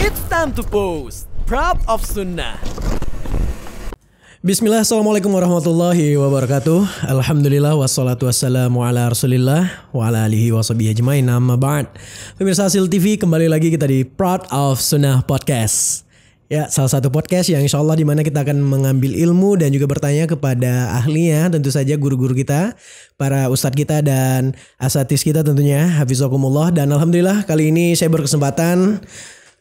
It's time to post Proud of Sunnah. Bismillah, assalamualaikum warahmatullahi wabarakatuh. Alhamdulillah, wassalatu wassalamu ala rasulillah wa ala alihi wa sahbihi ajmain, amma ba'd. Pemirsa Hasil TV, kembali lagi kita di Proud of Sunnah Podcast. Ya, salah satu podcast yang insya Allah dimana kita akan mengambil ilmu dan juga bertanya kepada ahlinya, tentu saja guru-guru kita, para ustadz kita dan asatiz kita tentunya, hafizakumullah. Dan alhamdulillah kali ini saya berkesempatan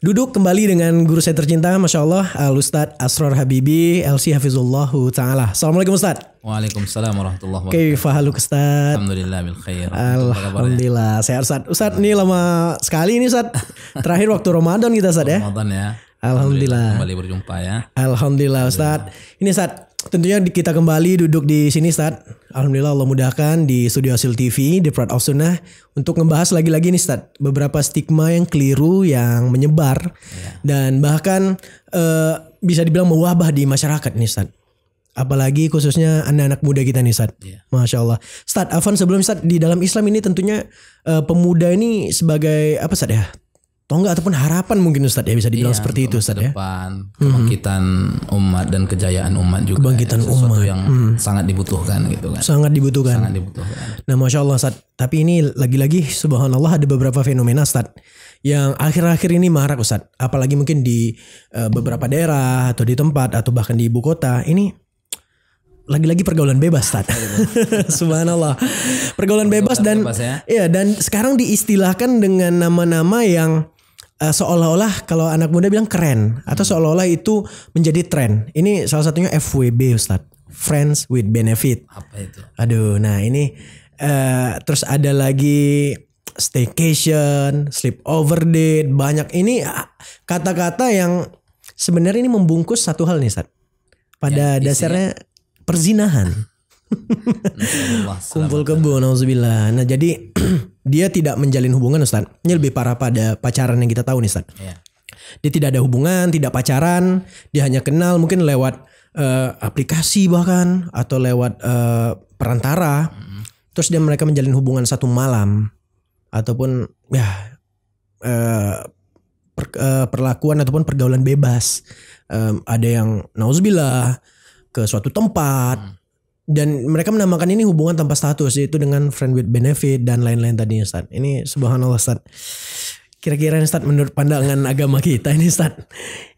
duduk kembali dengan guru saya tercinta, Masya Allah, Al-Ustadz Asror Habibi, LC Hafizullahu Ta'ala. Assalamualaikum Ustadz. Waalaikumsalam warahmatullahi wabarakatuh. Kaifa haluk Ustadz? Alhamdulillah bil khair. Alhamdulillah, sehat Ustadz. Ustadz ini lama sekali ini Ustadz. Terakhir waktu Ramadan kita Ustadz ya. Ramadan ya. Alhamdulillah. Kembali berjumpa ya. Alhamdulillah Ustadz. Ini Ustadz, tentunya kita kembali duduk di sini Ustadz. Alhamdulillah Allah mudahkan di studio Hasil TV, di Proud of Sunnah, untuk ngebahas lagi-lagi nih Ustadz, beberapa stigma yang keliru yang menyebar dan bahkan bisa dibilang mewabah di masyarakat nih Ustadz. Apalagi khususnya anak-anak muda kita nih Ustadz. Masya Allah. Ustadz, Afan sebelum Ustadz, di dalam Islam ini tentunya pemuda ini sebagai apa Ustadz ya? Tonggak ataupun harapan mungkin Ustadz ya, bisa dibilang seperti itu Ustadz ya. Depan kebangkitan umat dan kejayaan umat juga. Kebangkitan sesuatu umat yang sangat dibutuhkan gitu kan. Sangat dibutuhkan. Sangat dibutuhkan. Nah Masya Allah Ustadz, tapi ini lagi-lagi subhanallah ada beberapa fenomena Ustadz yang akhir-akhir ini marak Ustadz. Apalagi mungkin di beberapa daerah atau di tempat atau bahkan di ibu kota ini lagi-lagi pergaulan bebas Ustadz. Subhanallah. Pergaulan bebas dan ya, dan sekarang diistilahkan dengan nama-nama yang seolah-olah kalau anak muda bilang keren atau seolah-olah itu menjadi tren. Ini salah satunya FWB Ustadz, Friends with Benefit. Apa itu? Aduh, nah ini terus ada lagi staycation, sleepover date, banyak ini kata-kata yang sebenarnya ini membungkus satu hal nih Ustadz. Pada dasarnya perzinahan. Kumpul kebo, nauzubillah. Nah jadi dia tidak menjalin hubungan Ustaz. Ini lebih parah pada pacaran yang kita tahu nih Ustaz. Dia tidak ada hubungan, tidak pacaran, dia hanya kenal mungkin lewat aplikasi bahkan atau lewat perantara. Terus dia mereka menjalin hubungan satu malam ataupun ya perlakuan ataupun pergaulan bebas. Ada yang nauzubillah ke suatu tempat dan mereka menamakan ini hubungan tanpa status, yaitu dengan friend with benefit dan lain-lain tadi Ustaz. Ini subhanallah Ustaz. Kira-kira Ustaz menurut pandangan agama kita ini Ustaz,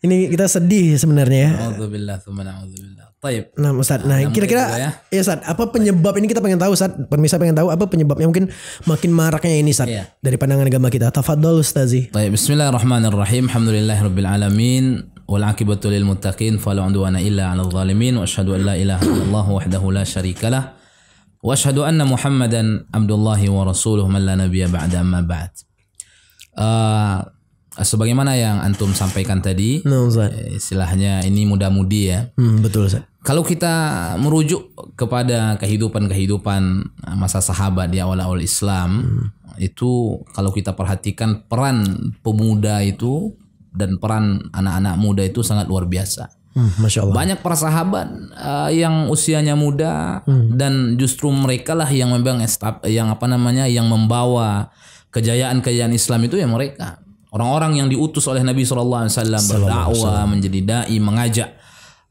ini kita sedih sebenarnya ya. A'udzubillah tsumma na'udzubillah. Taib. Nah Ustaz, nah kira-kira ya Ustaz, apa penyebab ini kita pengen tahu Ustaz, pemirsa pengen tahu apa penyebabnya mungkin makin maraknya ini Ustaz dari pandangan agama kita. Tafadhol Ustazi. Taib. Bismillahirrahmanirrahim. Alhamdulillahirabbil alamin. Wal 'aqibatu lil muttaqin fala 'udwana illa 'alal zalimin wa asyhadu an la ilaha illallah wahdahu la syarikalah wa asyhadu anna Muhammadan abdullahi wa rasuluhu man la nabiyya ba'da amma ba'd. Sebagaimana yang antum sampaikan tadi, istilahnya ini muda-mudi ya. Betul Ustaz. Kalau kita merujuk kepada kehidupan masa sahabat di awal-awal Islam, itu kalau kita perhatikan peran pemuda itu dan peran anak-anak muda itu sangat luar biasa. Masya Allah. Banyak para sahabat yang usianya muda dan justru mereka lah yang memang yang membawa kejayaan Islam itu ya mereka. Orang-orang yang diutus oleh Nabi SAW berdakwah, menjadi dai, mengajak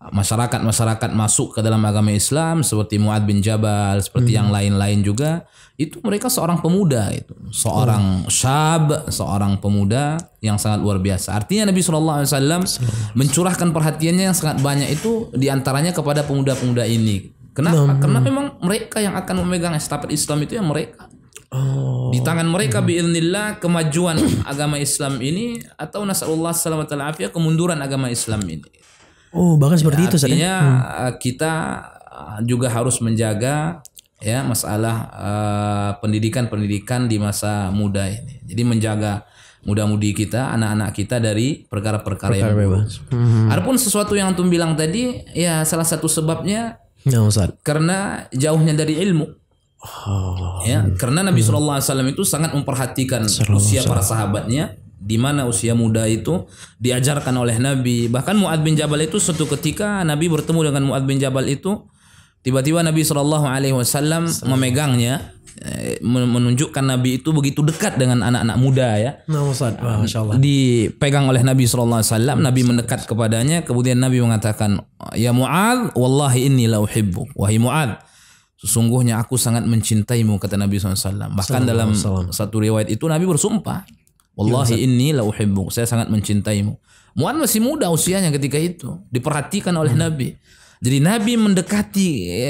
masyarakat masuk ke dalam agama Islam seperti Mu'adz bin Jabal, seperti yang lain-lain juga. Itu mereka seorang pemuda itu, seorang syab, seorang pemuda yang sangat luar biasa. Artinya Nabi SAW mencurahkan perhatiannya yang sangat banyak itu diantaranya kepada pemuda-pemuda ini. Kenapa? Karena memang mereka yang akan memegang estafet Islam itu ya mereka. Di tangan mereka biiznillah kemajuan agama Islam ini atau nasallallahu salamatan afiyah kemunduran agama Islam ini. Bahkan seperti itu artinya kita juga harus menjaga ya masalah pendidikan di masa muda ini. Jadi menjaga muda-mudi kita, anak-anak kita dari perkara-perkara yang bebas. Adapun sesuatu yang antum bilang tadi, ya salah satu sebabnya karena jauhnya dari ilmu. Ya, karena Nabi SAW itu sangat memperhatikan usia para sahabatnya, di mana usia muda itu diajarkan oleh Nabi. Bahkan Mu'adz bin Jabal itu suatu ketika Nabi bertemu dengan Mu'adz bin Jabal itu, tiba-tiba Nabi SAW memegangnya menunjukkan Nabi itu begitu dekat dengan anak-anak muda ya. Nah, Ustaz, wah, Masya Allah. Dipegang oleh Nabi SAW, Nabi mendekat kepadanya, kemudian Nabi mengatakan, ya Mu'adz, wallahi inni la uhibbuk. Wahai Mu'adz, sesungguhnya aku sangat mencintaimu, kata Nabi SAW. Bahkan dalam satu riwayat itu Nabi bersumpah, wallahi inni la uhibbuk, saya sangat mencintaimu. Mu'adz masih muda usianya ketika itu, diperhatikan oleh Nabi. Jadi Nabi mendekati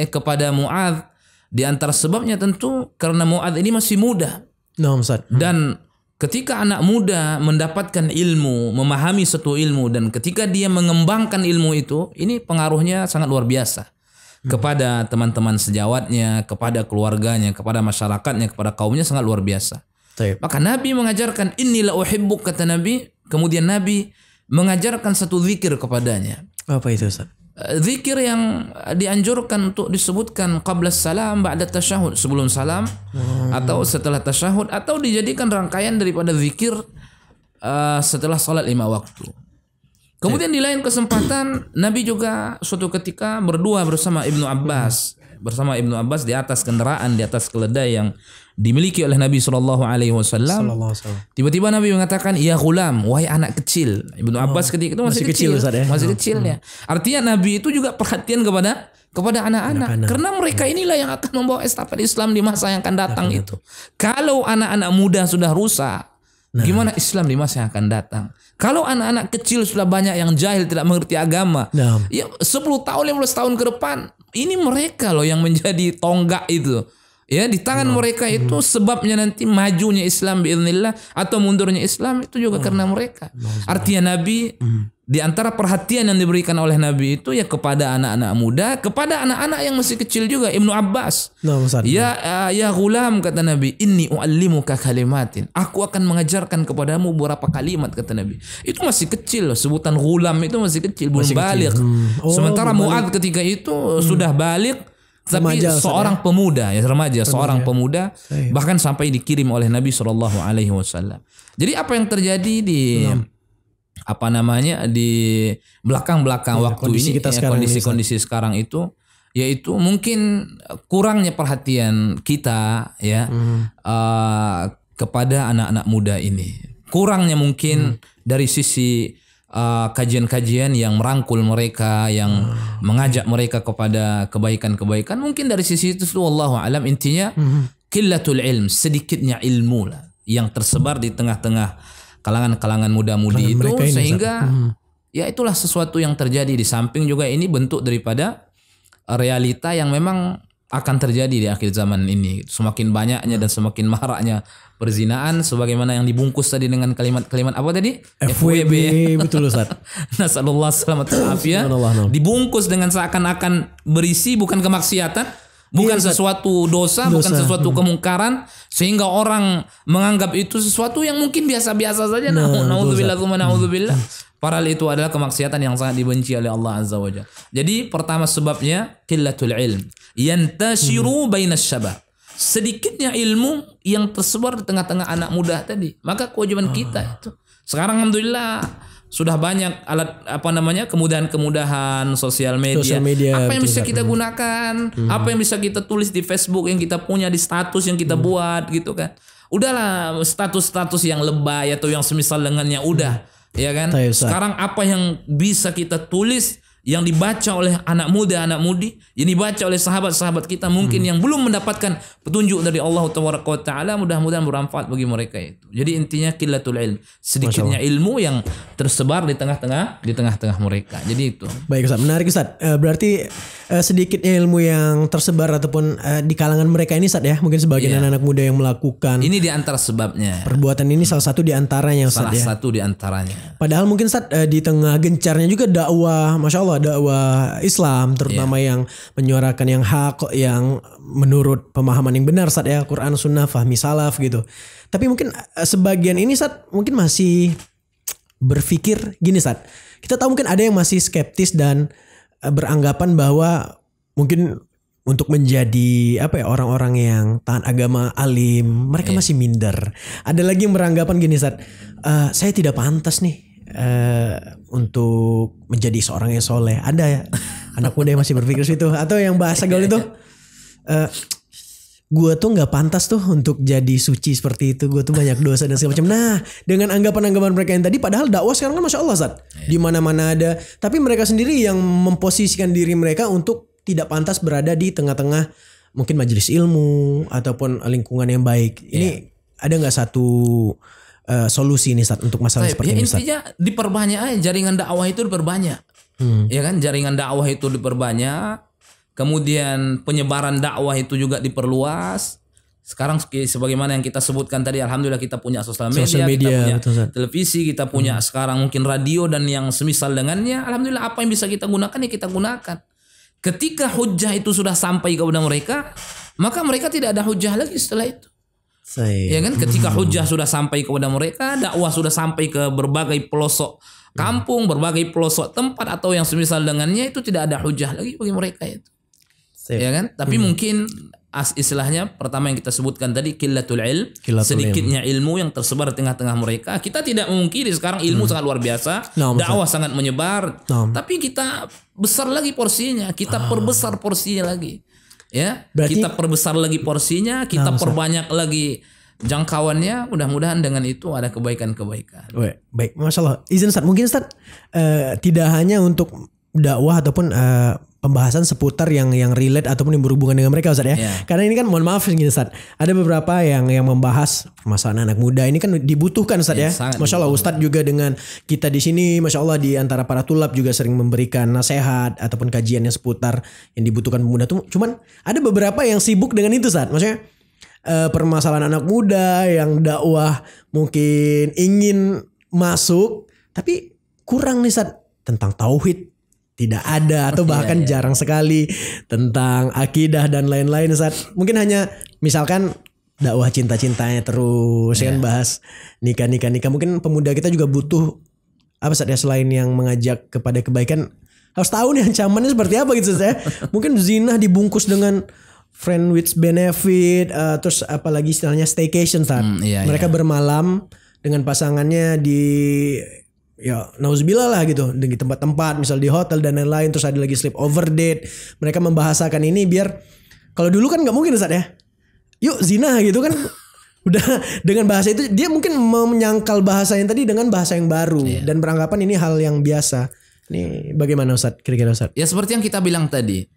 kepada Mu'adz, di antara sebabnya tentu karena Mu'adz ini masih muda. Nah, Ustaz. Dan ketika anak muda mendapatkan ilmu, memahami satu ilmu, dan ketika dia mengembangkan ilmu itu, ini pengaruhnya sangat luar biasa kepada teman-teman sejawatnya, kepada keluarganya, kepada masyarakatnya, kepada kaumnya, sangat luar biasa. Maka Nabi mengajarkan inni la uhibbuk, kata Nabi. Kemudian Nabi mengajarkan satu zikir kepadanya. Apa itu, Ustaz? Zikir yang dianjurkan untuk disebutkan qabla salam, ba'da tasyahud, sebelum salam atau setelah tasyahud, atau dijadikan rangkaian daripada zikir setelah salat 5 waktu. Kemudian di lain kesempatan Nabi juga suatu ketika berdua bersama Ibnu Abbas, di atas kendaraan, di atas keledai yang dimiliki oleh Nabi SAW. Tiba-tiba Nabi mengatakan, ya ghulam, wahai anak kecil. Ibnu Abbas ketika itu masih kecil, Ustaz, ya? Masih kecil ya. Artinya Nabi itu juga perhatian kepada anak-anak, karena mereka inilah yang akan membawa estafet Islam di masa yang akan datang itu. Kalau anak-anak muda sudah rusak, gimana Islam di masa yang akan datang? Kalau anak-anak kecil sudah banyak yang jahil, tidak mengerti agama, ya 10 tahun, 15 tahun ke depan, ini mereka loh yang menjadi tonggak itu. Ya, di tangan mereka itu sebabnya nanti majunya Islam biiznillah atau mundurnya Islam itu juga karena mereka. Artinya Nabi di antara perhatian yang diberikan oleh Nabi itu ya kepada anak-anak muda, kepada anak-anak yang masih kecil juga. Ibnu Abbas, ya ghulam, kata Nabi, inni uallimuka kalimatin, aku akan mengajarkan kepadamu beberapa kalimat, kata Nabi. Itu masih kecil loh, sebutan ghulam itu masih kecil, belum balik. Sementara Mu'adz ketika itu sudah balik, tapi remaja, seorang pemuda, ya remaja, seorang pemuda, bahkan sampai dikirim oleh Nabi SAW. Jadi apa yang terjadi di di belakang-belakang waktu ini, kondisi sekarang itu, yaitu mungkin kurangnya perhatian kita ya kepada anak-anak muda ini, kurangnya mungkin dari sisi kajian-kajian yang merangkul mereka, yang mengajak mereka kepada kebaikan-kebaikan. Mungkin dari sisi itu wallahu alam, intinya qillatul ilm, sedikitnya ilmu lah yang tersebar di tengah-tengah kalangan-kalangan muda-mudi itu, sehingga ya itulah sesuatu yang terjadi. Di samping juga ini bentuk daripada realita yang memang akan terjadi di akhir zaman ini. Semakin banyaknya dan semakin maraknya perzinaan, sebagaimana yang dibungkus tadi dengan kalimat-kalimat apa tadi? FWB. Betul, Ustaz. Nasallallahu alaihi wasallam. Dibungkus dengan seakan-akan berisi bukan kemaksiatan, bukan sesuatu dosa, bukan sesuatu kemungkaran, sehingga orang menganggap itu sesuatu yang mungkin biasa-biasa saja. Naudzubillah tsumma naudzubillah. Padahal itu adalah kemaksiatan yang sangat dibenci oleh Allah Azza wa Jalla. Jadi pertama sebabnya qillatul ilm, yantashiru bainas syabab. Sedikitnya ilmu yang tersebar di tengah-tengah anak muda tadi. Maka kewajiban kita itu. Sekarang alhamdulillah sudah banyak alat kemudahan-kemudahan sosial media. Apa yang bisa kita gunakan, apa yang bisa kita tulis di Facebook yang kita punya, di status yang kita buat gitu kan. Udahlah status-status yang lebay atau yang semisal dengannya udah, ya kan. Sekarang apa yang bisa kita tulis yang dibaca oleh anak muda, anak mudi, yang dibaca oleh sahabat-sahabat kita mungkin yang belum mendapatkan petunjuk dari Allah Taala, mudah-mudahan bermanfaat bagi mereka itu. Jadi intinya qillatul ilm, sedikitnya ilmu yang tersebar di tengah-tengah mereka. Jadi itu. Baik Ustaz, menarik Ustaz. Berarti sedikitnya ilmu yang tersebar ataupun di kalangan mereka ini Ustaz ya, mungkin sebagian anak muda yang melakukan. Ini di antara sebabnya. Perbuatan ini salah satu di antaranya Ustaz ya. Salah satu di antaranya. Padahal mungkin Ustaz di tengah gencarnya juga dakwah, Masya Allah, dakwah Islam terutama yang menyuarakan yang hak, yang menurut pemahaman yang benar Ustaz ya, Quran Sunnah, fahmi salaf gitu. Tapi mungkin sebagian ini Ustaz mungkin masih berpikir gini Ustaz. Kita tahu mungkin ada yang masih skeptis dan beranggapan bahwa mungkin untuk menjadi orang-orang yang taat agama, alim, mereka masih minder. Ada lagi yang beranggapan gini Ustaz, saya tidak pantas nih untuk menjadi seorang yang soleh. Ada ya anak muda yang masih berpikir situ, atau yang bahasa gaul itu gue tuh nggak pantas tuh untuk jadi suci seperti itu. Gue tuh banyak dosa dan segala macam. Nah, dengan anggapan-anggapan mereka yang tadi, padahal dakwah sekarang kan masya Allah Ustaz, di mana-mana ada. Tapi mereka sendiri yang memposisikan diri mereka untuk tidak pantas berada di tengah-tengah mungkin majelis ilmu ataupun lingkungan yang baik. Ini ada nggak satu solusi nih Ustaz untuk masalah seperti ini Ustaz? Intinya diperbanyak aja jaringan dakwah itu diperbanyak. Ya kan, jaringan dakwah itu diperbanyak. Kemudian penyebaran dakwah itu juga diperluas. Sekarang sebagaimana yang kita sebutkan tadi, alhamdulillah kita punya sosial media, kita punya televisi, kita punya sekarang mungkin radio dan yang semisal dengannya. Alhamdulillah apa yang bisa kita gunakan ya kita gunakan. Ketika hujah itu sudah sampai kepada mereka, maka mereka tidak ada hujah lagi setelah itu. Ya kan, ketika hujah sudah sampai kepada mereka, dakwah sudah sampai ke berbagai pelosok kampung, berbagai pelosok tempat atau yang semisal dengannya, itu tidak ada hujah lagi bagi mereka itu. Ya kan? Tapi mungkin istilahnya pertama yang kita sebutkan tadi qillatul ilm, sedikitnya ilmu yang tersebar di tengah-tengah mereka. Kita tidak memungkiri sekarang ilmu sangat luar biasa, dakwah sangat menyebar. Tapi kita besar lagi porsinya, kita perbesar porsinya lagi. Ya, berarti, kita perbesar lagi porsinya, kita perbanyak lagi jangkauannya. Mudah-mudahan dengan itu ada kebaikan-kebaikan. Baik, Masya Allah. Izin Ustaz, mungkin Ustaz tidak hanya untuk dakwah ataupun pembahasan seputar yang relate ataupun yang berhubungan dengan mereka Ustaz ya. Karena ini kan mohon maaf gitu Ustaz, ada beberapa yang membahas masalah anak muda ini kan dibutuhkan Ustaz ya. Masya Allah Ustaz juga dengan kita di sini, Masya Allah di antara para tulab juga sering memberikan nasihat ataupun kajian yang seputar yang dibutuhkan pemuda tuh. Cuman ada beberapa yang sibuk dengan itu Ustaz. Maksudnya permasalahan anak muda yang dakwah mungkin ingin masuk tapi kurang nih Ustaz tentang tauhid. Tidak ada atau bahkan jarang sekali tentang akidah dan lain-lain Ustaz. Mungkin hanya misalkan dakwah cinta-cintanya terus kan, bahas nikah. Mungkin pemuda kita juga butuh apa Ustaz ya, selain yang mengajak kepada kebaikan, harus tahu nih ancamannya seperti apa gitu Ustaz ya. Mungkin zina dibungkus dengan friend with benefit, terus apalagi istilahnya staycation Ustaz. Mereka bermalam dengan pasangannya di nauzubillah lah gitu, di tempat-tempat misal di hotel dan lain-lain, terus ada lagi sleep over date. Mereka membahasakan ini biar, kalau dulu kan nggak mungkin Ustaz ya, yuk zina gitu kan. Udah dengan bahasa itu dia mungkin menyangkal bahasa yang tadi dengan bahasa yang baru dan beranggapan ini hal yang biasa. Ini bagaimana Ustaz kira-kira Ustaz? Ya seperti yang kita bilang tadi.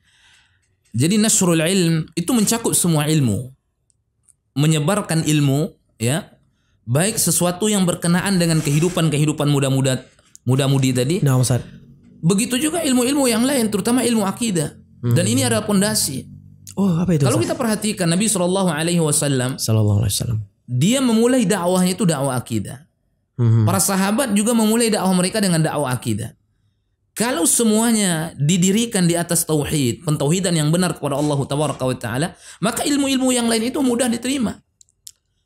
Jadi nasrul ilm itu mencakup semua ilmu. Menyebarkan ilmu ya. Baik sesuatu yang berkenaan dengan kehidupan muda-mudi tadi. Nah, Ustaz. Begitu juga ilmu-ilmu yang lain, terutama ilmu akidah. Dan ini adalah pondasi. Oh, apa itu? Kalau kita perhatikan Nabi SAW, dia memulai dakwahnya itu dakwah akidah. Para sahabat juga memulai dakwah mereka dengan dakwah akidah. Kalau semuanya didirikan di atas tauhid, pentauhidan yang benar kepada Allah Taala, maka ilmu-ilmu yang lain itu mudah diterima.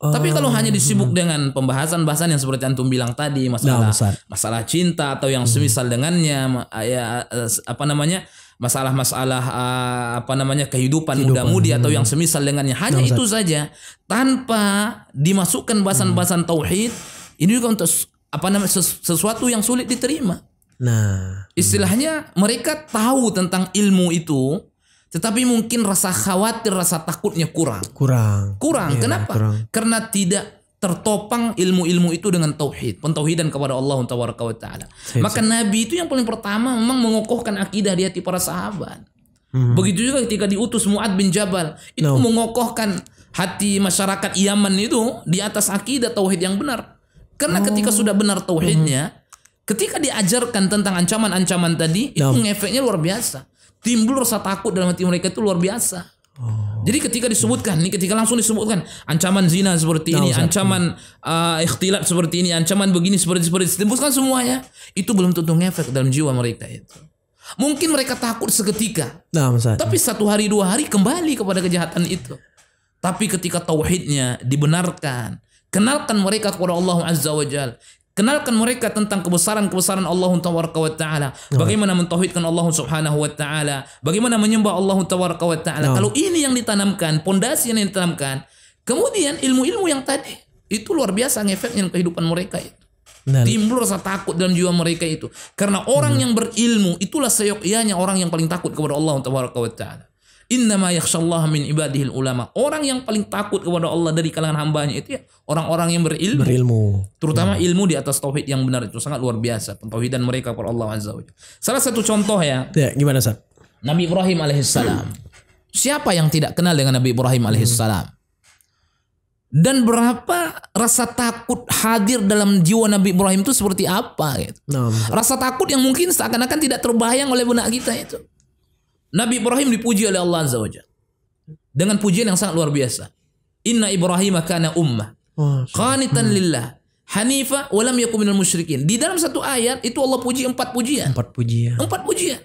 Tapi kalau hanya disibuk dengan pembahasan-bahasan yang seperti antum bilang tadi, masalah cinta atau yang semisal dengannya, masalah-masalah kehidupan muda-mudi atau yang semisal dengannya, hanya itu saja tanpa dimasukkan bahasan-bahasan tauhid, ini juga untuk sesuatu yang sulit diterima. Nah, istilahnya mereka tahu tentang ilmu itu, tetapi mungkin rasa khawatir, rasa takutnya kurang. Kenapa? Karena tidak tertopang ilmu-ilmu itu dengan tauhid, pentauhidan kepada Allah Taala. Maka Nabi itu yang paling pertama memang mengokohkan akidah di hati para sahabat. Begitu juga ketika diutus Mu'adz bin Jabal, itu mengokohkan hati masyarakat Yaman itu di atas akidah tauhid yang benar. Karena ketika sudah benar tauhidnya, ketika diajarkan tentang ancaman-ancaman tadi, itu ngefeknya luar biasa. Timbul rasa takut dalam hati mereka itu luar biasa. Jadi ketika disebutkan, ketika langsung disebutkan ancaman zina seperti ini, ancaman ikhtilat seperti ini, ancaman begini seperti disebutkan semuanya, itu belum tentu ngefek dalam jiwa mereka itu. Mungkin mereka takut seketika, tapi 1 hari 2 hari kembali kepada kejahatan itu. Tapi ketika tauhidnya dibenarkan, kenalkan mereka kepada Allah Azza wa Jalla. Kenalkan mereka tentang kebesaran-kebesaran Allah Taala. Bagaimana mentauhidkan Allah Subhanahu wa taala, bagaimana menyembah Allah Taala. Kalau ini yang ditanamkan, pondasi yang ditanamkan, kemudian ilmu-ilmu yang tadi itu luar biasa ngefeknya kehidupan mereka itu. Timbul rasa takut dalam jiwa mereka itu. Karena orang yang berilmu itulah seyogyanya orang yang paling takut kepada Allah Taala. Innama yakhsyallaha min ibadihil ulama. Orang yang paling takut kepada Allah dari kalangan hambanya itu ya orang-orang yang berilmu. Terutama ilmu di atas tauhid yang benar itu sangat luar biasa. Pentauhidan mereka kepada Allah Azza wa Jalla. Salah satu contoh ya. Gimana Ustaz? Nabi Ibrahim alaihissalam. Siapa yang tidak kenal dengan Nabi Ibrahim alaihissalam? Dan berapa rasa takut hadir dalam jiwa Nabi Ibrahim itu seperti apa gitu. Rasa takut yang mungkin seakan-akan tidak terbayang oleh benak kita itu. Nabi Ibrahim dipuji oleh Allah Azza wa Jalla dengan pujian yang sangat luar biasa. Inna Ibrahim kana ummah qanitan lillah hanifa wa lam yakun minal musyrikin. Di dalam satu ayat itu Allah puji 4 pujian. 4 pujian.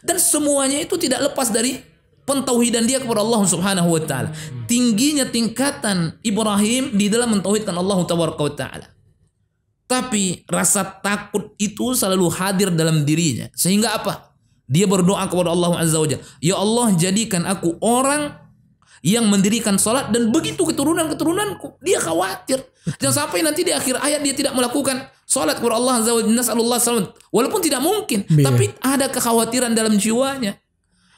Dan semuanya itu tidak lepas dari pentauhidan dia kepada Allah Subhanahu wa taala. Tingginya tingkatan Ibrahim di dalam mentauhidkan Allah Tabaraka wa taala. Tapi rasa takut itu selalu hadir dalam dirinya. Sehingga apa? Dia berdoa kepada Allah Azza wa Jalla, ya Allah jadikan aku orang yang mendirikan salat dan begitu keturunan-keturunanku. Dia khawatir jangan sampai nanti di akhir ayat dia tidak melakukan salat kepada Allah Azza wa Jalla. Walaupun tidak mungkin, tapi ada kekhawatiran dalam jiwanya.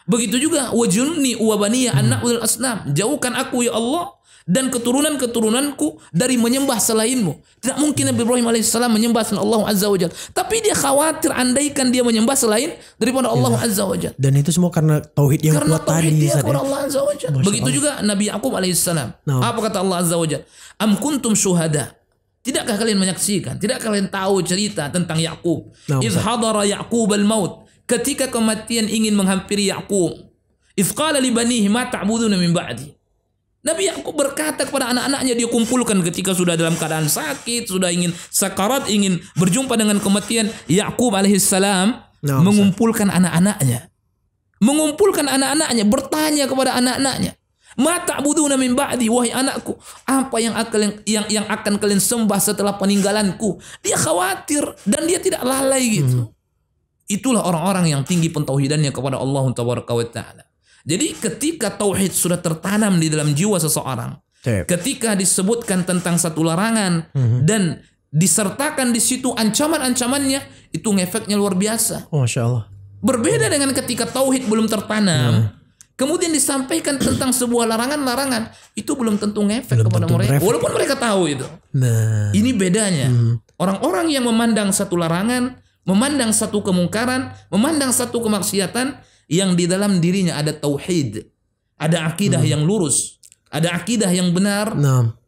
Begitu juga wajunni wa baniya an na'budul asnam. Jauhkan aku ya Allah dan keturunan-keturunanku dari menyembah selainmu. Tidak mungkin Nabi Ibrahim alaihissalam menyembah selain Allah Azza wa Jalla. Tapi dia khawatir andaikan dia menyembah selain daripada Allah Azza wa Jalla. Dan itu semua karena tauhid yang kuat tadi. Dia kepada Allah Azza wa Jalla. Begitu juga Nabi Yakub alaihissalam. Apa kata Allah Azza wa Jalla? Am kuntum syuhada. Tidakkah kalian menyaksikan? Tidakkah kalian tahu cerita tentang Yakub? Idh hadara Yakub al-maut. Ketika kematian ingin menghampiri Yakub. Idh qala li banihi ma ta'buduna min ba'di. Nabi Yakub berkata kepada anak-anaknya, dia kumpulkan ketika sudah dalam keadaan sakit, sudah ingin sakarat, ingin berjumpa dengan kematian. Yakub alaihissalam mengumpulkan anak-anaknya. Bertanya kepada anak-anaknya, ma ta'buduna min ba'di, wahai anakku, apa yang akan kalian sembah setelah peninggalanku? Dia khawatir dan dia tidak lalai gitu. Itulah orang-orang yang tinggi pentauhidannya kepada Allah Tabaraka wa taala. Jadi ketika tauhid sudah tertanam di dalam jiwa seseorang, ketika disebutkan tentang satu larangan dan disertakan di situ ancaman-ancamannya, itu ngefeknya luar biasa. Masya Allah. Berbeda dengan ketika tauhid belum tertanam, kemudian disampaikan tentang sebuah larangan-larangan, itu belum tentu ngefek kepada mereka, walaupun mereka tahu itu. Ini bedanya. Orang-orang yang memandang satu larangan, memandang satu kemungkaran, memandang satu kemaksiatan, yang di dalam dirinya ada tauhid, ada akidah yang lurus, ada akidah yang benar,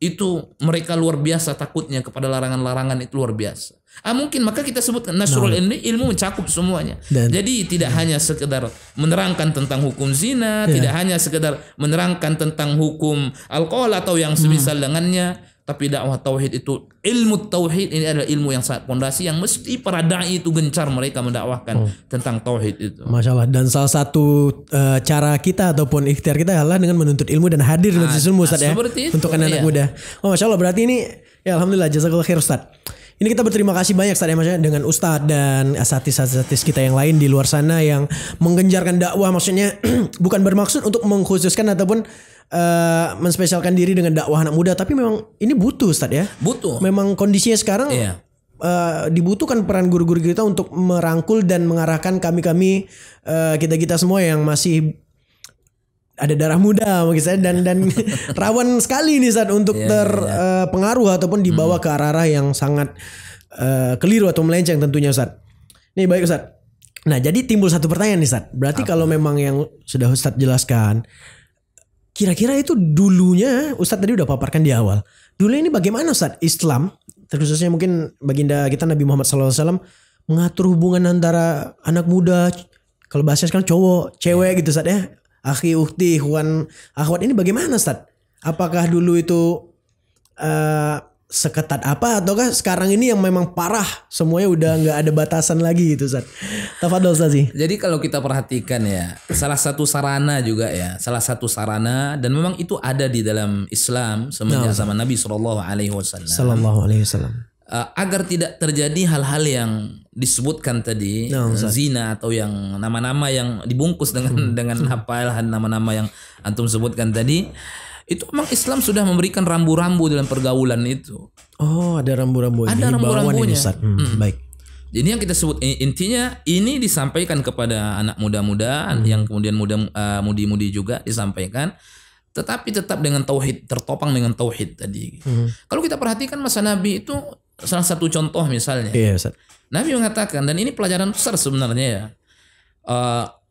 itu mereka luar biasa takutnya kepada larangan-larangan itu luar biasa. Mungkin maka kita sebutkan nasrul ilmu mencakup semuanya. Jadi tidak hanya sekedar menerangkan tentang hukum zina, tidak hanya sekedar menerangkan tentang hukum alkohol atau yang semisal dengannya. Tapi dakwah tauhid itu, ilmu tauhid ini adalah ilmu yang sangat pondasi yang mesti para dai itu gencar mereka mendakwahkan tentang tauhid itu. Masya Allah. Dan salah satu cara kita ataupun ikhtiar kita adalah dengan menuntut ilmu dan hadir di majelis ilmu, Ustaz ya, untuk anak-anak muda. Masya Allah, berarti ini ya alhamdulillah, jazakallahu khair Ustaz. Ini kita berterima kasih banyak Ustaz ya, maksudnya dengan Ustaz dan asatis kita yang lain di luar sana yang menggenjarkan dakwah, maksudnya bukan bermaksud untuk mengkhususkan ataupun menspesialkan diri dengan dakwah anak muda, tapi memang ini butuh Ustaz ya. Butuh. Memang kondisinya sekarang dibutuhkan peran guru-guru kita untuk merangkul dan mengarahkan kami-kami kita semua yang masih ada darah muda mungkin dan rawan sekali nih Ustaz untuk terpengaruh ataupun dibawa ke arah-arah yang sangat keliru atau melenceng tentunya Ustaz. Nih baik Ustaz. Nah, jadi timbul satu pertanyaan nih Ustaz. Berarti kalau memang yang sudah Ustaz jelaskan, kira-kira itu dulunya Ustaz tadi udah paparkan di awal. Dulu ini bagaimana Ustaz Islam, terkhususnya mungkin baginda kita Nabi Muhammad SAW mengatur hubungan antara anak muda, kalau bahasanya sekarang cowok, cewek gitu Ustaz ya. Akhi, ukhti, ikhwan, akhwat ini bagaimana Ustaz? Apakah dulu itu seketat apa ataukah sekarang ini yang memang parah semuanya udah nggak ada batasan lagi gitu Ustaz? Tafadhol Ustaz. Jadi kalau kita perhatikan ya, salah satu sarana dan memang itu ada di dalam Islam semenjak zaman Nabi Sallallahu Alaihi Wasallam. Agar tidak terjadi hal-hal yang disebutkan tadi, zina atau yang nama-nama yang dibungkus dengan apa nama-nama yang antum sebutkan tadi. Itu memang Islam sudah memberikan rambu-rambu dalam pergaulan itu. Oh, ada rambu-rambu. Ada rambu-rambunya. Baik. Jadi yang kita sebut intinya ini disampaikan kepada anak muda-muda yang kemudian mudi-mudi juga disampaikan, tetapi tetap dengan tauhid, tertopang dengan tauhid tadi. Kalau kita perhatikan masa Nabi itu salah satu contoh misalnya. Iya, Ustaz. Nabi mengatakan, dan ini pelajaran besar sebenarnya ya.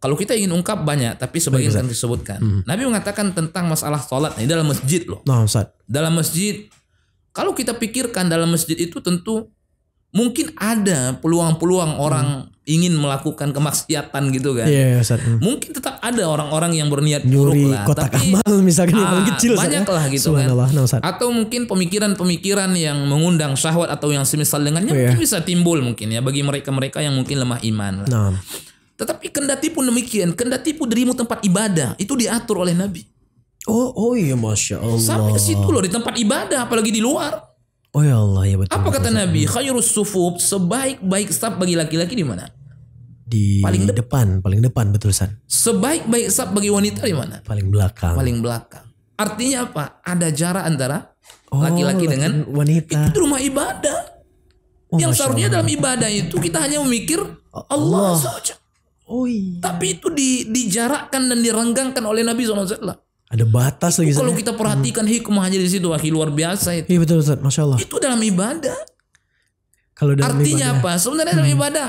Kalau kita ingin ungkap banyak, tapi sebagian akan disebutkan. Nabi mengatakan tentang masalah sholat ini dalam masjid loh. Nah, Ustaz. Dalam masjid, kalau kita pikirkan dalam masjid itu tentu mungkin ada peluang-peluang orang ingin melakukan kemaksiatan gitu kan. Iya, Ustaz. Mungkin tetap ada orang-orang yang berniat buruk Nyuri lah. kotak Tapi amal misalkan yang paling kecil, Ustaz. banyak lah gitu kan. Subhanallah, nah, Ustaz. Atau mungkin pemikiran-pemikiran yang mengundang syahwat atau yang semisal dengannya mungkin bisa timbul mungkin ya bagi mereka-mereka yang mungkin lemah iman lah. Nah. Tetapi kendati pun demikian, kendati pun dirimu tempat ibadah itu diatur oleh Nabi. Oh iya, Masya Allah. Sampai ke situ loh, di tempat ibadah apalagi di luar. Oh ya Allah, ya betul. Apa kata Nabi? Khairus sufuf, sebaik-baik saf bagi laki-laki di mana? Di paling depan betul, Ustaz. Sebaik-baik saf bagi wanita di mana? Paling belakang. Paling belakang. Artinya apa? Ada jarak antara laki-laki dengan wanita. Itu rumah ibadah. Yang seharusnya dalam ibadah itu kita hanya memikir Allah saja. Oh iya. Tapi itu dijarakkan dan direnggangkan oleh Nabi SAW. Ada batas lagi. Kalau kita perhatikan hikmahnya di situ, luar biasa itu. Iya betul, Ustaz. Masya Allah. Itu dalam ibadah. Kalau dalam artinya ibadah. apa? Sebenarnya dalam ibadah.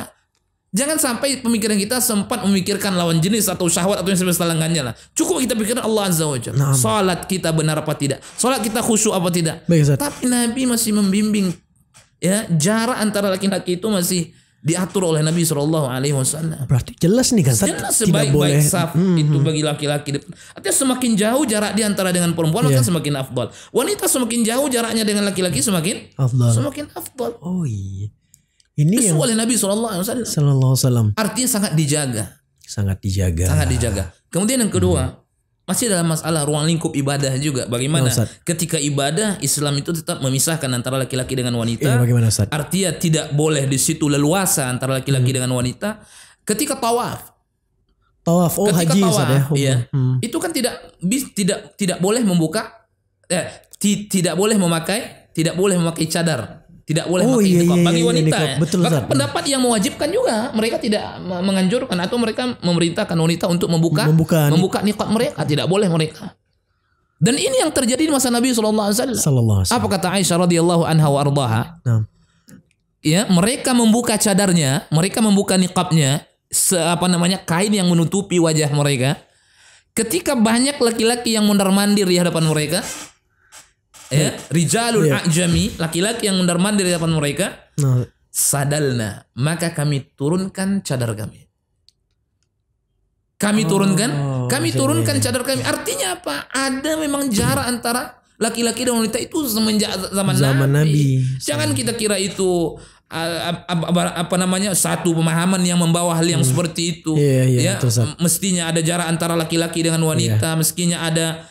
Jangan sampai pemikiran kita sempat memikirkan lawan jenis atau syahwat atau yang sebesar lengannya lah. Cukup kita pikirkan Allah Azza wa Jalla. Salat kita benar apa tidak? Salat kita khusyuk apa tidak? Baik, Ustaz. Tapi Nabi masih membimbing, ya, jarak antara laki-laki itu masih diatur oleh Nabi SAW. Berarti jelas nih kan, jelas sebaik-baik saf itu bagi laki-laki. Artinya semakin jauh jarak di antara dengan perempuan maka semakin afdal. Wanita semakin jauh jaraknya dengan laki-laki semakin afdal. Oh iya. Ini yang oleh Nabi SAW. Artinya sangat dijaga. Sangat dijaga. Kemudian yang kedua, masih dalam masalah ruang lingkup ibadah juga. Bagaimana ketika ibadah Islam itu tetap memisahkan antara laki-laki dengan wanita. Bagaimana, Ustaz? Artinya tidak boleh di situ leluasa antara laki-laki dengan wanita. Ketika tawaf, ketika haji, tawaf, Ustaz, ya. Iya, itu kan tidak boleh membuka, tidak boleh memakai cadar. Tidak boleh memakai niqab bagi wanita. Betul, bahkan pendapat yang mewajibkan juga, mereka tidak menganjurkan atau mereka memerintahkan wanita untuk membuka niqab mereka, tidak boleh mereka. Dan ini yang terjadi di masa Nabi SAW. Apa kata Aisyah radhiyallahu anha wa ardhaha? Ya, mereka membuka cadarnya, mereka membuka niqabnya, kain yang menutupi wajah mereka. Ketika banyak laki-laki yang mondar-mandir di hadapan mereka, ya, rijalul a'jami, laki-laki yang mondar-mandir di hadapan mereka, sadalna, maka kami turunkan cadar kami. Kami turunkan cadar kami. Artinya apa? Ada memang jarak antara laki-laki dan wanita itu semenjak zaman Nabi. Jangan kita kira itu satu pemahaman yang membawa hal yang seperti itu. Ya, mestinya ada jarak antara laki-laki dengan wanita, mestinya ada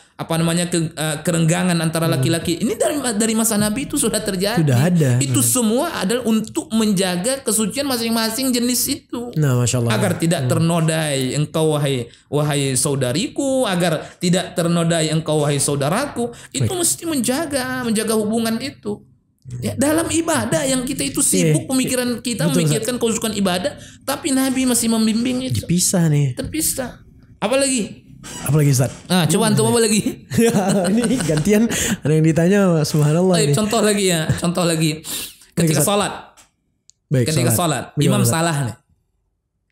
kerenggangan antara laki-laki. Ini dari masa Nabi itu sudah terjadi. Sudah ada. Itu semua adalah untuk menjaga kesucian masing-masing jenis itu. Nah, Masya Allah. Agar tidak ternodai engkau wahai saudariku, agar tidak ternodai engkau wahai saudaraku. Itu mesti menjaga hubungan itu. Ya, dalam ibadah yang kita itu sibuk pemikiran kita memikirkan kesukaan ibadah, tapi Nabi masih membimbing itu. Terpisah. Apalagi Ustaz? Coba antum apa lagi? Ini gantian ada yang ditanya, subhanallah. Contoh lagi. Ketika salat. Ketika salat, imam salah nih.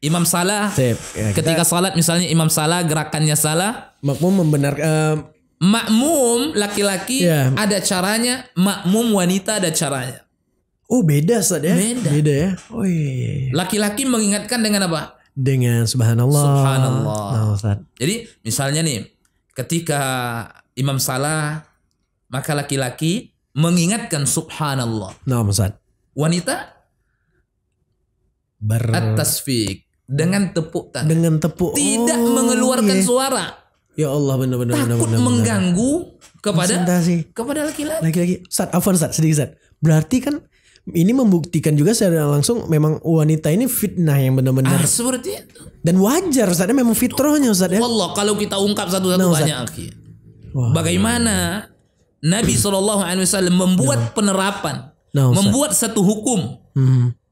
Imam salah. Ketika salat misalnya imam salah, gerakannya salah, makmum membenarkan. Makmum laki-laki ada caranya, makmum wanita ada caranya. Oh, beda, Ustaz ya? Beda ya. Oh iya. Laki-laki mengingatkan dengan apa? Dengan subhanallah. Nah, jadi misalnya nih, ketika imam salah, maka laki-laki mengingatkan subhanallah. Nah, Ustaz. Wanita at-tasfiq, dengan tepuk tangan. Tidak mengeluarkan suara. Ya Allah, benar-benar. Takut mengganggu kepada laki-laki. Ustaz, afwan Ustaz, sedikit Ustaz. Berarti kan ini membuktikan juga secara langsung memang wanita ini fitnah yang benar-benar seperti itu. Dan wajar Ustaz, memang fitrahnya Ustaz ya. Wallah, kalau kita ungkap satu-satu banyak akhi. Bagaimana Nabi SAW membuat penerapan, membuat satu hukum,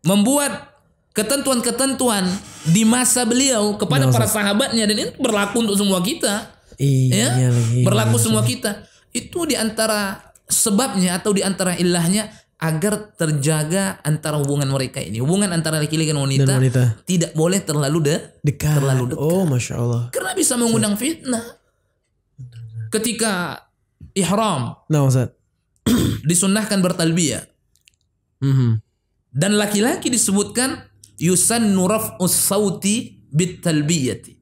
membuat ketentuan-ketentuan di masa beliau kepada para sahabatnya, dan itu berlaku untuk semua kita. Iya lagi. Berlaku semua kita. Itu di antara sebabnya atau di antara ilahnya agar terjaga antara hubungan mereka ini. Hubungan antara laki-laki dan wanita, tidak boleh terlalu dekat. Oh, Masya Allah. Karena bisa mengundang fitnah. Ketika ihram, Nah, Ustaz. disunnahkan bertalbiyah. Dan laki-laki disebutkan yusannu raf'us sauti bit talbiyati.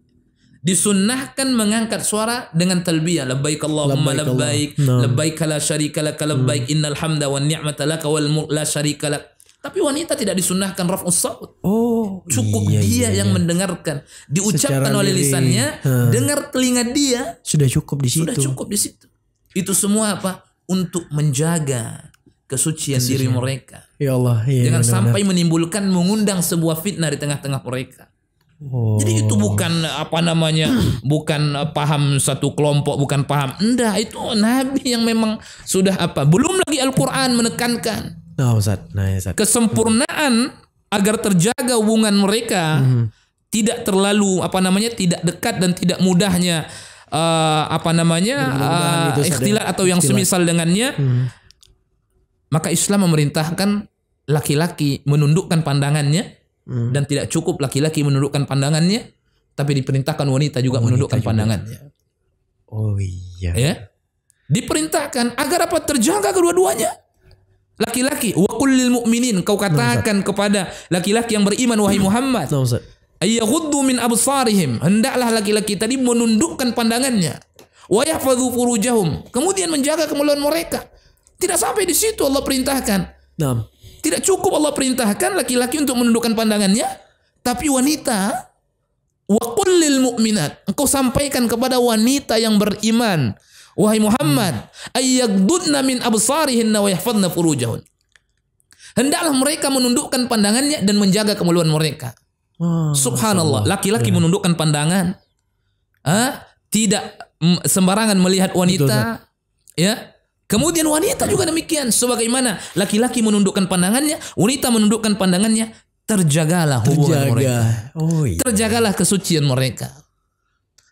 Disunnahkan mengangkat suara dengan talbiyah. Labbaik Allahumma labbaik, labbaik la syarika lak, labbaik innal hamda wan ni'mata lak wal mulk la syarika lak. Tapi wanita tidak disunnahkan raf'us saut. Oh, cukup dia yang mendengarkan, diucapkan oleh lisannya, dengar telinga dia, sudah cukup di situ. Sudah cukup di situ. Itu semua apa? Untuk menjaga kesucian diri mereka. Ya Allah, jangan sampai menimbulkan, mengundang sebuah fitnah di tengah-tengah mereka. Jadi itu bukan bukan paham satu kelompok, bukan paham. Enggak, itu Nabi yang memang sudah belum lagi Al-Quran menekankan. Ustaz. Kesempurnaan agar terjaga hubungan mereka tidak terlalu tidak dekat dan tidak mudahnya ikhtilat atau yang semisal dengannya. Maka Islam memerintahkan laki-laki menundukkan pandangannya, dan tidak cukup laki-laki menundukkan pandangannya, tapi diperintahkan wanita juga menundukkan pandangannya. Oh iya. Ya, diperintahkan agar terjaga kedua-duanya. Laki-laki, wa qul lil mu'minin, kau katakan kepada laki-laki yang beriman, wahai Muhammad, ayyaghuddu min absarihim, hendaklah laki-laki tadi menundukkan pandangannya, wa yahfadzu furujahum, kemudian menjaga kemaluan mereka. Tidak sampai di situ Allah perintahkan. Tidak cukup Allah perintahkan laki-laki untuk menundukkan pandangannya, tapi wanita, wa qul lil mu'minat, engkau sampaikan kepada wanita yang beriman, wahai Muhammad, ayyaghdudna min absarihinna wa yahfadna furujahun, hendaklah mereka menundukkan pandangannya dan menjaga kemaluan mereka. Subhanallah, laki-laki menundukkan pandangan, tidak sembarangan melihat wanita. Ya, kemudian wanita juga demikian, sebagaimana laki-laki menundukkan pandangannya, wanita menundukkan pandangannya, terjagalah hubungan mereka. Terjagalah kesucian mereka.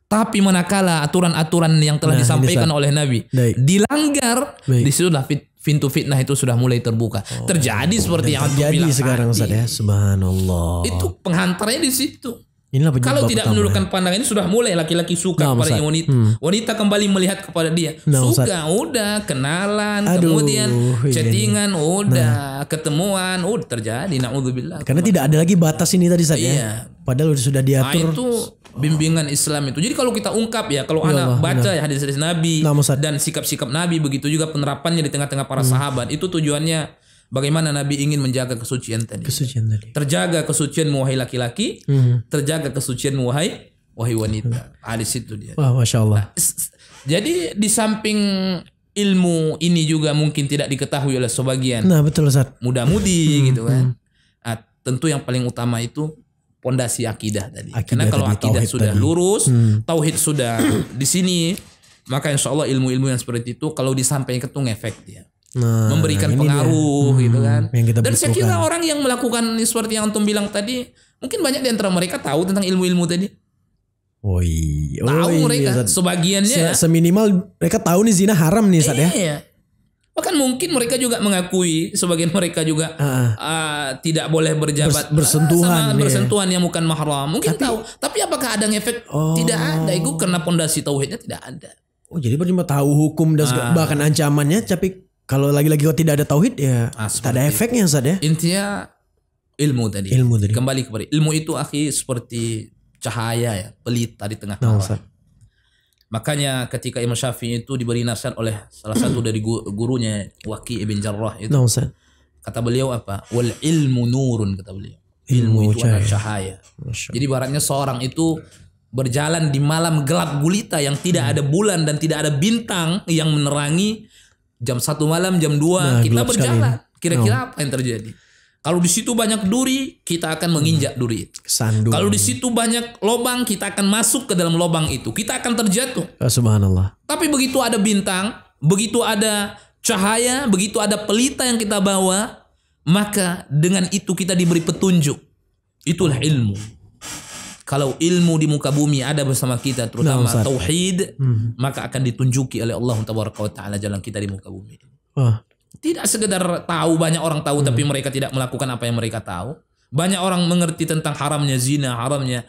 Tapi manakala aturan-aturan yang telah disampaikan oleh Nabi dilanggar, di situlah pintu fitnah itu sudah mulai terbuka. Terjadi seperti yang terjadi sekarang, Ustaz, ya. Subhanallah. Itu penghantarnya di situ. Kalau tidak menundukkan pandangan ini, sudah mulai laki-laki suka kepada wanita. Wanita kembali melihat kepada dia. Suka, udah kenalan, kemudian chattingan, udah ketemuan, udah terjadi. Na'udzubillah. Karena tidak ada lagi batas ini tadi, Ustaz, ya. Padahal sudah diatur. Itu bimbingan Islam itu. Jadi kalau kita ungkap ya, kalau anak baca hadis-hadis Nabi dan sikap-sikap Nabi, begitu juga penerapannya di tengah-tengah para sahabat, itu tujuannya bagaimana Nabi ingin menjaga kesucian tadi. Terjaga kesucianmu wahai laki-laki, terjaga kesucianmu wahai wanita. Di situ dia. Wah, Masya Allah. Jadi di samping ilmu ini juga mungkin tidak diketahui oleh sebagian. Betul, Ustaz. Muda-mudi gitu kan. Tentu yang paling utama itu pondasi akidah tadi. Karena kalau akidah sudah lurus, tauhid sudah di sini, maka insya Allah ilmu-ilmu yang seperti itu kalau disampaikan itu ngefek dia. Memberikan pengaruh gitu kan. Dan saya kira orang yang melakukan seperti yang antum bilang tadi, mungkin banyak di antara mereka tahu tentang ilmu-ilmu tadi. Tahu mereka, sebagiannya. Seminimal mereka tahu nih zina haram nih, Ustaz, ya. Iya. Bahkan mungkin mereka juga mengakui, sebagian mereka juga tidak boleh berjabat bersentuhan yang bukan mahram. Mungkin tahu, tapi apakah ada ngefek? Tidak ada. Itu karena pondasi tauhidnya tidak ada. Jadi cuma tahu hukum dan bahkan ancamannya, tapi kalau lagi-lagi kalau tidak ada tauhid ya tak ada efeknya, Ustaz, ya. Intinya ilmu tadi. Kembali kepada ilmu itu, akhi, seperti cahaya ya, pelita di tengah malam. Makanya ketika Imam Syafi'i itu diberi nasihat oleh salah satu dari gurunya, Waqi' ibn Jarrah itu, kata beliau apa? Wal ilmu nurun, kata beliau. Ilmu itu adalah cahaya. Jadi baratnya seorang itu berjalan di malam gelap gulita yang tidak ada bulan dan tidak ada bintang yang menerangi. Jam 1 malam, jam 2 kita berjalan. Kira-kira apa yang terjadi? Kalau di situ banyak duri, kita akan menginjak duri. Kalau di situ banyak lobang, kita akan masuk ke dalam lobang itu. Kita akan terjatuh. Subhanallah. Tapi begitu ada bintang, begitu ada cahaya, begitu ada pelita yang kita bawa, maka dengan itu kita diberi petunjuk. Itulah ilmu. Kalau ilmu di muka bumi ada bersama kita, terutama tauhid, maka akan ditunjuki oleh Allah Taala jalan kita di muka bumi. Tidak sekedar tahu, banyak orang tahu tapi mereka tidak melakukan apa yang mereka tahu. Banyak orang mengerti tentang haramnya zina, haramnya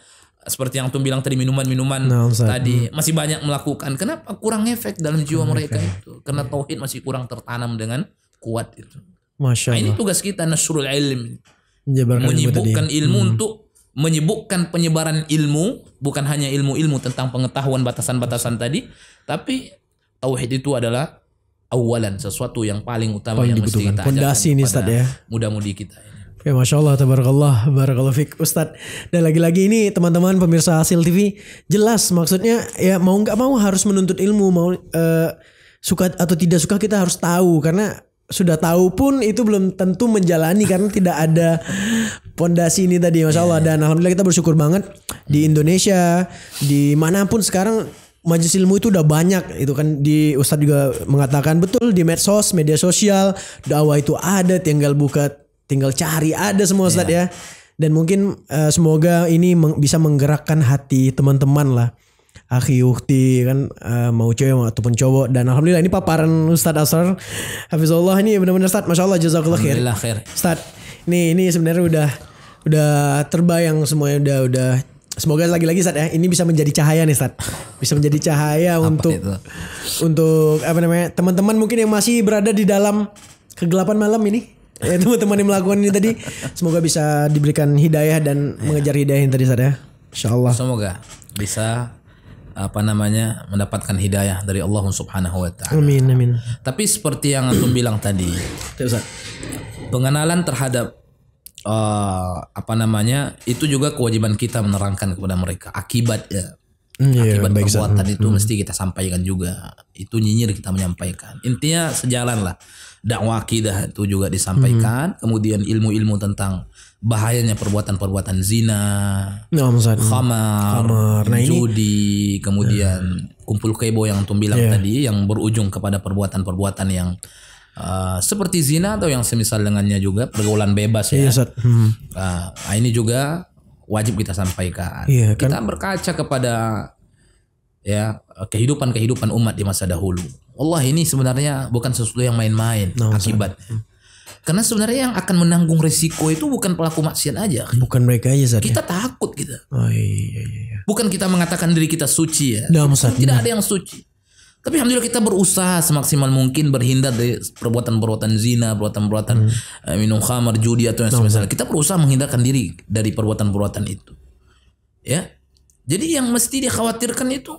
seperti yang Antum bilang tadi, minuman-minuman tadi, masih banyak melakukan. Kenapa? Kurang efek dalam jiwa mereka itu. Karena tauhid masih kurang tertanam dengan kuat itu. Masya Allah. Nah, ini tugas kita, nasrul ilm. Menyibukkan ilmu untuk menyibukkan penyebaran ilmu, bukan hanya ilmu-ilmu tentang pengetahuan batasan-batasan tadi, tapi tauhid itu adalah awalan, sesuatu yang paling utama yang mesti kita ajarkan pondasi ini Ustaz ya, muda-mudi kita. Ya, Masya Allah, tabarakallah, barakallahu fik Ustadz. Dan lagi-lagi ini teman-teman pemirsa Hasil TV, jelas maksudnya ya mau nggak mau harus menuntut ilmu, mau suka atau tidak suka kita harus tahu, karena sudah tahu pun itu belum tentu menjalani karena tidak ada pondasi ini tadi, Masya Allah. Dan alhamdulillah kita bersyukur banget di Indonesia, di manapun sekarang majelis ilmu itu udah banyak. Itu kan di Ustadz juga mengatakan betul, di medsos, media sosial, dakwah itu ada, tinggal cari, ada semua Ustadz ya. Dan mungkin semoga ini bisa menggerakkan hati teman-teman lah, akhi ukti kan, mau cewek ataupun cowok. Dan alhamdulillah ini paparan Ustadz Asrar hafizullah ini benar-benar Ustadz, Masya Allah, jazakallah khair. Ustadz ini sebenarnya udah terbayang semuanya, udah semoga lagi-lagi Ustadz ya, ini bisa menjadi cahaya nih Ustadz, bisa menjadi cahaya untuk apa namanya, teman-teman mungkin yang masih berada di dalam kegelapan malam ini. Ya, teman-teman yang melakukan ini tadi, semoga bisa diberikan hidayah dan mengejar hidayah yang tadi Ustadz ya. Insyaallah. Semoga bisa mendapatkan hidayah dari Allah Subhanahu wa taala. Amin. Tapi seperti yang Antum bilang tadi, pengenalan terhadap itu juga kewajiban kita menerangkan kepada mereka akibatnya. Akibat perbuatan itu mesti kita sampaikan juga. Itu nyinyir kita menyampaikan. Intinya sejalan lah. Dakwah akidah itu juga disampaikan. Kemudian ilmu-ilmu tentang bahayanya perbuatan-perbuatan zina, khamar, judi, kemudian kumpul kebo yang Antum bilang tadi, yang berujung kepada perbuatan-perbuatan yang seperti zina atau yang semisal dengannya juga, pergaulan bebas ya. Ini juga wajib kita sampaikan. Kita berkaca kepada kehidupan umat di masa dahulu. Allah, ini sebenarnya bukan sesuatu yang main-main akibat. Karena sebenarnya yang akan menanggung risiko itu bukan pelaku maksiat aja. Bukan mereka aja. Kita takut kita. Iya. Bukan kita mengatakan diri kita suci ya. Tidak ada yang suci. Tapi alhamdulillah kita berusaha semaksimal mungkin berhindar dari perbuatan-perbuatan zina, perbuatan-perbuatan minum khamar, judi atau yang semisal. Kita berusaha menghindarkan diri dari perbuatan-perbuatan itu. Ya. Jadi yang mesti dikhawatirkan itu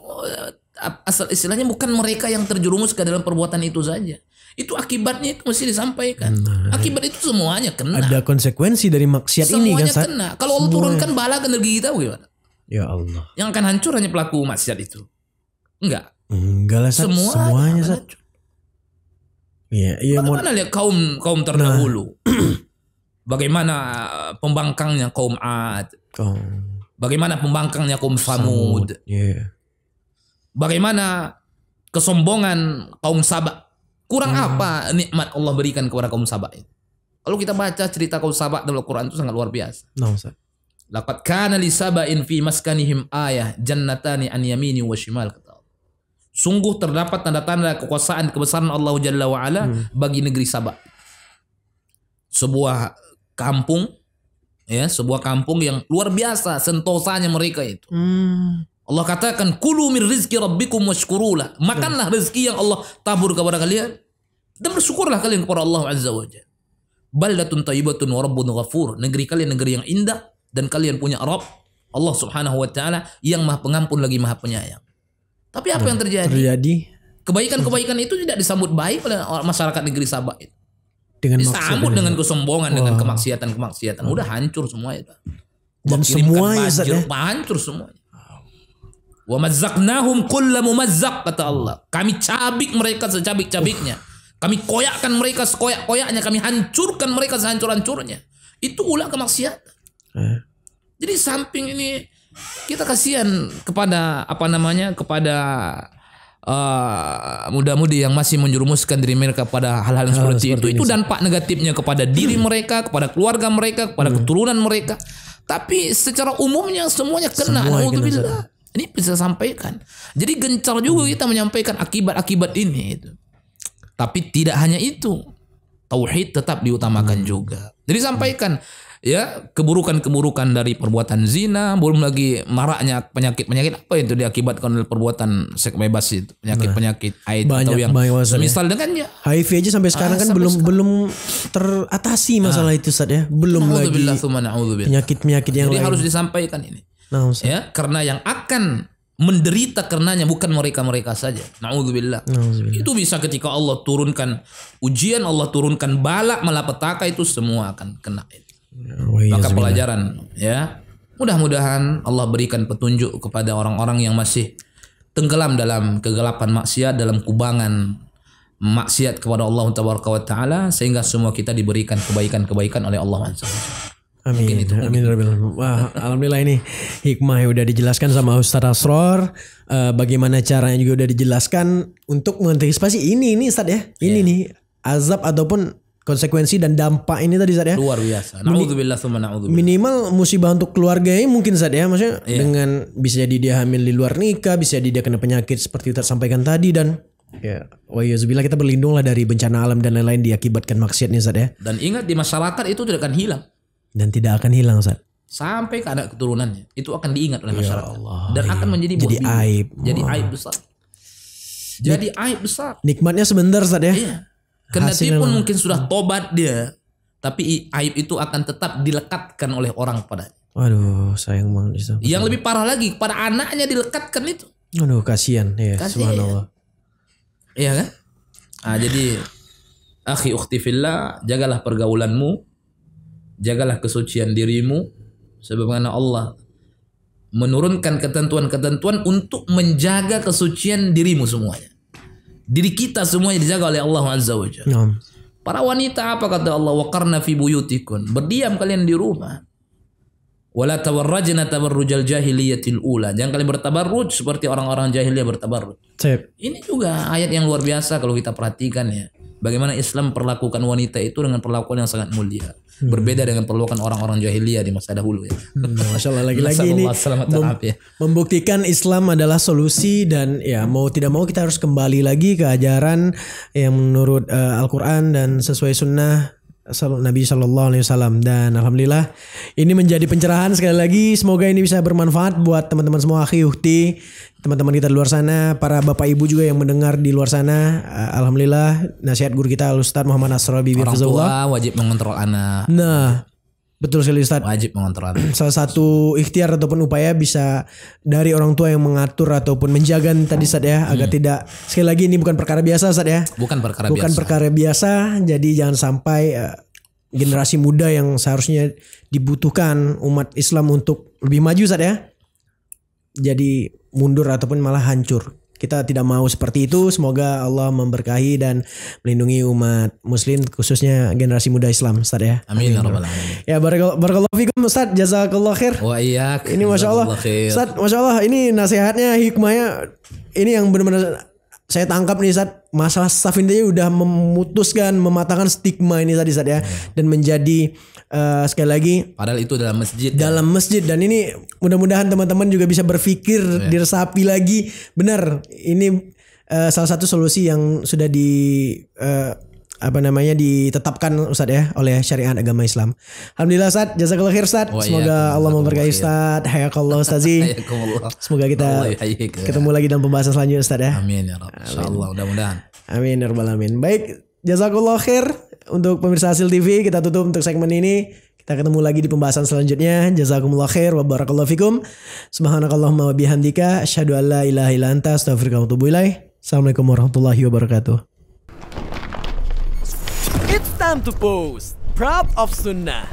asal istilahnya bukan mereka yang terjerumus ke dalam perbuatan itu saja. Itu akibatnya itu mesti disampaikan. Akibat itu semuanya kena. Ada konsekuensi dari maksiat ini kan. Semuanya kena. Kalau Allah turunkan bala ke negeri kita bagaimana? Ya Allah. Yang akan hancur hanya pelaku maksiat itu. Enggak lah, semuanya Sat. Iya. Bagaimana lihat kaum terdahulu? Bagaimana pembangkangnya kaum Ad? Bagaimana pembangkangnya kaum Samud? Bagaimana kesombongan kaum Saba? Kurang apa nikmat Allah berikan kepada kaum Saba itu? Kalau kita baca cerita kaum Saba dalam Al-Quran itu sangat luar biasa. Laqad kana li Saba'in fi maskanihim ayah jannatani an yamini wa shimal. Sungguh terdapat tanda-tanda kekuasaan kebesaran Allah Jalla wa Ala bagi negeri Saba. Sebuah kampung yang luar biasa sentosanya mereka itu. Allah katakan kulu min rizki rabbikum washkurulah. Makanlah rezeki yang Allah tabur kepada kalian dan bersyukurlah kalian kepada Allah Azza wa Jalla. Baldatun thayyibatun wa rabbun ghafur. Negeri kalian negeri yang indah dan kalian punya Rabb Allah Subhanahu wa taala yang Maha Pengampun lagi Maha Penyayang. Tapi apa yang terjadi? Kebaikan-kebaikan itu tidak disambut baik oleh masyarakat negeri Sabah itu. Disambut dengan kesombongan, dengan kemaksiatan. Udah hancur semua itu. Dan semuanya hancur semuanya. Wa mazzaqnahum kulla mumazzaq, kata Allah. Kami cabik mereka secabik-cabiknya. Kami koyakkan mereka sekoyak-koyaknya. Kami hancurkan mereka sehancur-hancurnya. Itu ulah kemaksiatan. Jadi samping ini kita kasihan kepada kepada muda-mudi yang masih menjerumuskan diri mereka pada hal-hal yang seperti itu dampak negatifnya kepada diri mereka, kepada keluarga mereka, kepada keturunan mereka. Tapi secara umumnya semuanya kena. Alhamdulillah. Ini bisa sampaikan. Jadi gencar juga kita menyampaikan akibat-akibat ini itu. Tapi tidak hanya itu. Tauhid tetap diutamakan juga. Jadi sampaikan ya keburukan-keburukan dari perbuatan zina, belum lagi maraknya penyakit-penyakit apa itu diakibatkan oleh perbuatan seks bebas itu, penyakit-penyakit AIDS atau yang semisal dengannya. HIV aja sampai sekarang kan belum teratasi masalah itu Ustaz ya. Belum lagi penyakit-penyakit yang Jadi lain. harus disampaikan ini. Ya, karena yang akan menderita karenanya bukan mereka-mereka saja. Na'udzubillah. Itu bisa ketika Allah turunkan ujian, Allah turunkan bala, malapetaka, itu semua akan kena. Maka pelajaran ya, mudah-mudahan Allah berikan petunjuk kepada orang-orang yang masih tenggelam dalam kegelapan maksiat, dalam kubangan maksiat kepada Allah Taala, sehingga semua kita diberikan kebaikan-kebaikan oleh Allah SWT. Amin. Amin. Wah, alhamdulillah ini hikmah yang udah dijelaskan sama Ustaz Asror. Bagaimana caranya juga udah dijelaskan untuk mengantisipasi ini Ustaz ya. Ini nih azab ataupun konsekuensi dan dampak ini tadi Ustaz ya. Luar biasa. Na'udzubillah tsumma na'udzubillah. Minimal musibah untuk keluarganya mungkin Ustaz ya. Maksudnya dengan bisa jadi dia hamil di luar nikah, bisa jadi dia kena penyakit seperti Ustaz sampaikan tadi, dan ya, wa'iyyazubillah, kita berlindunglah dari bencana alam dan lain-lain diakibatkan maksiatnya Ustaz ya. Dan ingat, di masyarakat itu tidak akan hilang. Dan tidak akan hilang Ustaz. Sampai ke anak keturunannya. Itu akan diingat oleh masyarakat. Allah, dan akan menjadi aib. Jadi aib besar. Jadi aib besar. Nikmatnya sebentar Ustaz ya. Iya. Kendati pun mungkin sudah tobat dia, tapi aib itu akan tetap dilekatkan oleh orang padanya. Waduh, sayang banget. Yang lebih parah lagi, pada anaknya dilekatkan itu. Aduh, kasihan ya, subhanallah. Iya kan? Nah, jadi akhi ukhti fillah, jagalah pergaulanmu, jagalah kesucian dirimu, sebagaimana Allah menurunkan ketentuan-ketentuan untuk menjaga kesucian dirimu semuanya. Diri kita semuanya dijaga oleh Allah Azza wa Jalla. Para wanita, apa kata Allah? Waqarna fi buyutikun. Berdiam kalian di rumah. Wala tawarrajna tabarrujal jahiliyatil ula. Jangan kalian bertabarruj seperti orang-orang jahiliyah bertabarruj. Ini juga ayat yang luar biasa kalau kita perhatikan ya. Bagaimana Islam perlakukan wanita itu dengan perlakuan yang sangat mulia. Berbeda dengan perlakuan orang-orang jahiliyah di masa dahulu ya. Masya Allah, lagi-lagi ini membuktikan Islam adalah solusi, dan ya mau tidak mau kita harus kembali lagi ke ajaran yang menurut Al-Quran dan sesuai sunnah Nabi SAW. Dan alhamdulillah ini menjadi pencerahan sekali lagi. Semoga ini bisa bermanfaat buat teman-teman semua, akhi ukhti, teman-teman kita di luar sana, para bapak ibu juga yang mendengar di luar sana. Alhamdulillah nasihat guru kita Al-Ustaz Muhammad Asror Bibi Orang tua wajib mengontrol anak. Nah, betul sekali Ustaz. Wajib mengontrol anak. Salah satu ikhtiar ataupun upaya bisa dari orang tua yang mengatur ataupun menjaga tadi Ustaz ya, agar tidak, sekali lagi ini bukan perkara biasa Ustaz ya. Bukan perkara biasa. Jadi jangan sampai generasi muda yang seharusnya dibutuhkan umat Islam untuk lebih maju Ustaz ya, jadi mundur ataupun malah hancur. Kita tidak mau seperti itu. Semoga Allah memberkahi dan melindungi umat muslim, khususnya generasi muda Islam Ustaz ya. Amin ya rabbal alamin. Ya, barakallahu fikum Ustaz, jazakallah khair. Wa iyyak. Ini Masya Allah Ustaz, Masya Allah, ini nasihatnya, hikmahnya, ini yang benar-benar saya tangkap nih Ustaz. Masalah staff ini udah memutuskan, mematahkan stigma ini tadi Ustaz ya. Dan menjadi sekali lagi, padahal itu dalam masjid. Dan ini mudah-mudahan teman-teman juga bisa berpikir, diresapi lagi. Benar, ini salah satu solusi yang sudah ditetapkan Ustaz ya oleh syariat agama Islam. Alhamdulillah Ustaz, jazakallah khair Ustaz. Semoga Allah memberkahi Ustaz. Hayakallah Ustazi. Semoga kita ketemu lagi dalam pembahasan selanjutnya Ustaz ya. Amin ya Rabb. Insyaallah, mudah-mudahan. Amin ya rabbal alamin. Baik, jazakallah khair untuk pemirsa Hasil TV. Kita tutup untuk segmen ini. Kita ketemu lagi di pembahasan selanjutnya. Jazakumullah khair wa barakallahu fikum. Subhanakallahumma wa bihamdika asyhadu an la ilaha illa anta astaghfiruka wa atubu ilaik. Assalamualaikum warahmatullahi wabarakatuh. It's time to post Proud of Sunnah.